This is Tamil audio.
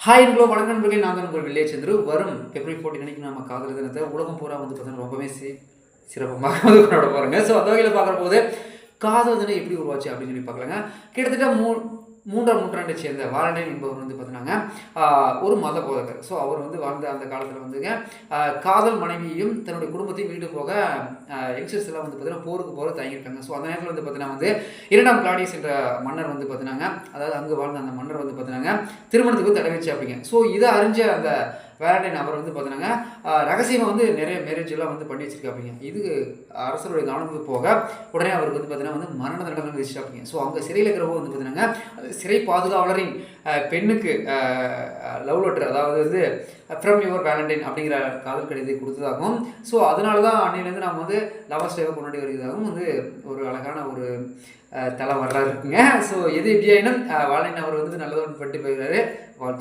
ஹாய் ஹலோ வணக்கம் நண்பர்களே, நான் தான் உங்கள் வில்லேஜ் சந்திரு. வரும் February 14 அன்னைக்கு நம்ம காதலர் தினத்தை உலகம் பூரா வந்து பார்த்தீங்கன்னா ரொம்பவே சிறப்பமாக வந்து கொண்டாட போகிறோங்க. ஸோ அந்த வகையில் பார்க்குற போது காதல் தினம் எப்படி உருவாச்சு அப்படின்னு சொல்லி பார்க்கலாங்க. கிட்டத்தட்ட மூன்றாம் நூற்றாண்டை சேர்ந்த வாலண்டைன் என்பவர் வந்து பார்த்தீங்கன்னாங்க ஒரு மத போதகர். ஸோ அவர் வந்து வாழ்ந்த அந்த காலத்தில் வந்துங்க காதல் மனைவியையும் தன்னுடைய குடும்பத்தையும் வீடு போக யங்ஸ்டர்ஸ் எல்லாம் வந்து பார்த்தீங்கன்னா போருக்கு போகிற தயங்கியிருக்காங்க. ஸோ அந்த நேரத்தில் வந்து பார்த்தீங்கன்னா வந்து 2ஆம் கிளாடியஸ் என்ற மன்னர் வந்து பார்த்தீங்கன்னாங்க, அதாவது அங்கே வாழ்ந்த அந்த மன்னர் வந்து பார்த்தீங்கன்னாங்க திருமணத்துக்கு தடை வச்சு அப்படிங்க. ஸோ இதை அறிஞ்ச அந்த வேலண்டைன் அவர் வந்து பார்த்தீங்கன்னா ரகசியமாக வந்து நிறைய மேரேஜ் எல்லாம் வந்து பண்ணி வச்சிருக்காப்பிங்க. இது அரசருடைய கவனத்துக்கு போக உடனே அவருக்கு வந்து பார்த்தீங்கன்னா வந்து மரண தண்டனை விதிச்சிட்டாப்பிங்க. ஸோ அங்கே சிறையில் இருக்கிறவங்க வந்து பார்த்தீங்கன்னா சிறை பாதுகாவலரின் பெண்ணுக்கு லவ் லெட்டர், அதாவது வந்து ஃப்ரம் யுவர் வேலண்டைன் அப்படிங்கிற காதல் கடிதத்தை கொடுத்ததாகவும், ஸோ அதனால தான் அன்னையிலேருந்து நாம் வந்து லவர்ஸ் டேவை கொண்டாடி வருகிறதாகவும் வந்து ஒரு அழகான ஒரு தலை வரலாறு இருக்குங்க. ஸோ எது எப்படியாயினும் வாலண்டைன் அவர் வந்து நல்லதோடு பட்டு போகிறாரு. வாழ்த்து.